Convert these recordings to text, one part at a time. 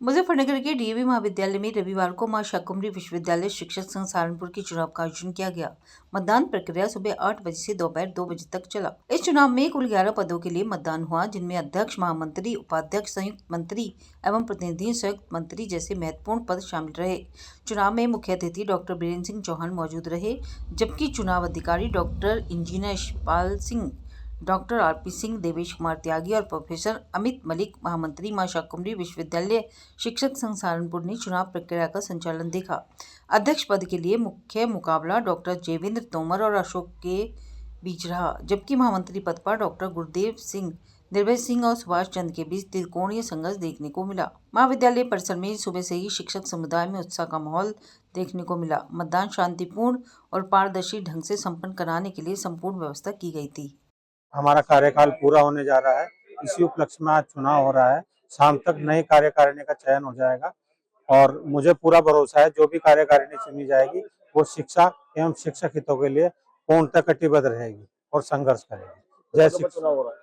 मुजफ्फरनगर के डीएवी महाविद्यालय में रविवार को मां शाकुंभरी विश्वविद्यालय शिक्षक संघ सहारनपुर के चुनाव का आयोजन किया गया। मतदान प्रक्रिया सुबह 8 बजे से दोपहर 2 बजे तक चला। इस चुनाव में कुल 11 पदों के लिए मतदान हुआ, जिनमें अध्यक्ष, महामंत्री, उपाध्यक्ष, संयुक्त मंत्री एवं प्रतिनिधि संयुक्त मंत्री जैसे महत्वपूर्ण पद शामिल रहे। चुनाव में मुख्य अतिथि डॉक्टर बीरेन्द्र सिंह चौहान मौजूद रहे, जबकि चुनाव अधिकारी doctor engineer Yashpal Singh, doctor RP Singh, Devesh Kumar Tyagi और प्रोफेसर अमित मलिक, महामंत्री मां शाकुंभरी विश्वविद्यालय शिक्षक संघ सहारनपुर ने चुनाव प्रक्रिया का संचालन देखा। अध्यक्ष पद के लिए मुख्य मुकाबला डॉक्टर जेवेंद्र तोमर और अशोक के बीच रहा, जबकि महामंत्री पद पर डॉक्टर गुरदेव सिंह, निर्भय सिंह और सुभाष चंद्र के बीच त्रिकोणीय संघर्ष देखने को मिला। महाविद्यालय परिसर में सुबह से ही शिक्षक समुदाय में उत्साह का माहौल देखने को मिला। मतदान शांतिपूर्ण और पारदर्शी ढंग से संपन्न कराने के लिए संपूर्ण व्यवस्था की गई थी। हमारा कार्यकाल पूरा होने जा रहा है। इसी उपलक्ष्य में आज चुनाव हो रहा है। शाम तक नई कार्यकारिणी का चयन हो जाएगा और मुझे पूरा भरोसा है जो भी कार्यकारिणी चुनी जाएगी वो शिक्षा एवं शिक्षक हितों के लिए पूर्णतः कटिबद्ध रहेगी और संघर्ष करेगी। जय शिक्षक। चुनाव हो रहा है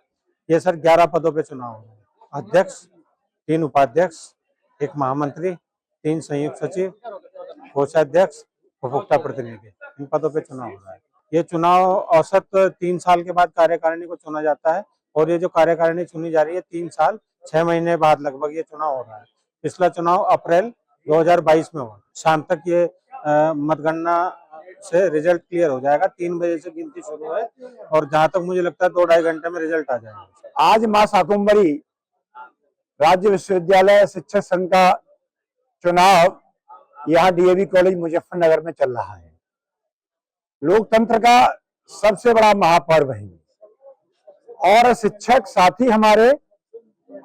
ये सर 11 पदों पे चुनाव हो रहा है। अध्यक्ष, 3 उपाध्यक्ष, 1 महामंत्री, 3 संयुक्त सचिव, कोषाध्यक्ष, उपभोक्ता प्रतिनिधि, इन पदों पे चुनाव हो रहा है। ये चुनाव औसत 3 साल के बाद कार्यकारिणी को चुना जाता है और ये जो कार्यकारिणी चुनी जा रही है 3 साल 6 महीने बाद लगभग ये चुनाव हो रहा है। पिछला चुनाव अप्रैल 2022 में हुआ। शाम तक ये मतगणना से रिजल्ट क्लियर हो जाएगा। 3 बजे से गिनती शुरू है और जहां तक मुझे लगता है 2-2.5 घंटे में रिजल्ट आ जाएगा। आज मां शाकुंभरी राज्य विश्वविद्यालय शिक्षक संघ का चुनाव यहाँ डीएवी कॉलेज मुजफ्फरनगर में चल रहा है। लोकतंत्र का सबसे बड़ा महापर्व है और शिक्षक साथी हमारे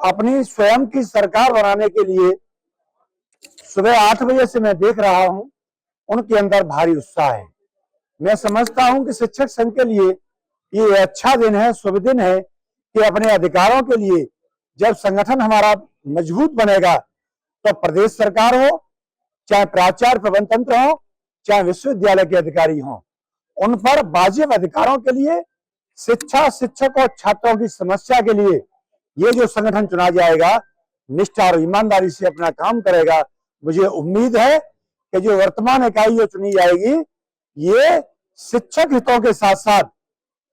अपनी स्वयं की सरकार बनाने के लिए सुबह 8 बजे से मैं देख रहा हूं, उनके अंदर भारी उत्साह है। मैं समझता हूं कि शिक्षक संघ के लिए ये अच्छा दिन है, शुभ दिन है कि अपने अधिकारों के लिए जब संगठन हमारा मजबूत बनेगा तो प्रदेश सरकार हो, चाहे प्राचार्य प्रबंध तंत्र हो, चाहे विश्वविद्यालय के अधिकारी हो, उन पर वाजिब अधिकारों के लिए, शिक्षा, शिक्षक और छात्रों की समस्या के लिए ये जो संगठन चुना जाएगा निष्ठा और ईमानदारी से अपना काम करेगा। मुझे उम्मीद है कि जो वर्तमान इकाई जो चुनी जाएगी ये शिक्षक हितों के साथ साथ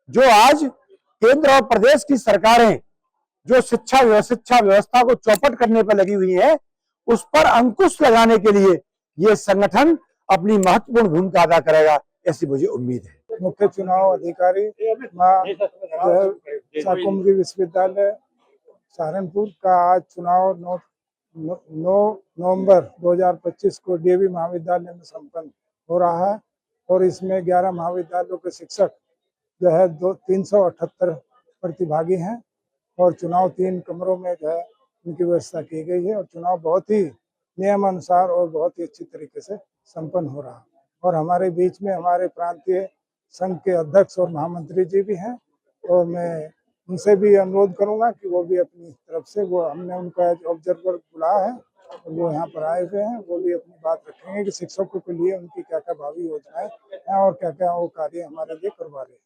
जो आज केंद्र और प्रदेश की सरकारें जो शिक्षा व्यवस्था को चौपट करने पर लगी हुई है उस पर अंकुश लगाने के लिए ये संगठन अपनी महत्वपूर्ण भूमिका अदा करेगा, ऐसी मुझे उम्मीद है। मुख्य चुनाव अधिकारी शाकुंभरी विश्वविद्यालय सहारनपुर का आज चुनाव 9 नवंबर 2025 को डीएवी महाविद्यालय में संपन्न हो रहा है और इसमें 11 महाविद्यालयों के शिक्षक जो है 378 प्रतिभागी हैं और चुनाव 3 कमरों में जो है उनकी व्यवस्था की गई है और चुनाव बहुत ही नियमानुसार और बहुत ही अच्छी तरीके से संपन्न हो रहा है। और हमारे बीच में हमारे प्रांतीय संघ के अध्यक्ष और महामंत्री जी भी हैं और मैं उनसे भी अनुरोध करूंगा कि वो भी अपनी तरफ से हमने उनको एज ऑब्जर्वर बुलाया है और वो यहाँ पर आए हुए हैं, वो भी अपनी बात रखेंगे कि शिक्षकों के लिए उनकी क्या क्या भावी योजनाएं हैं और क्या क्या वो कार्य हमारे लिए करवा रहे हैं।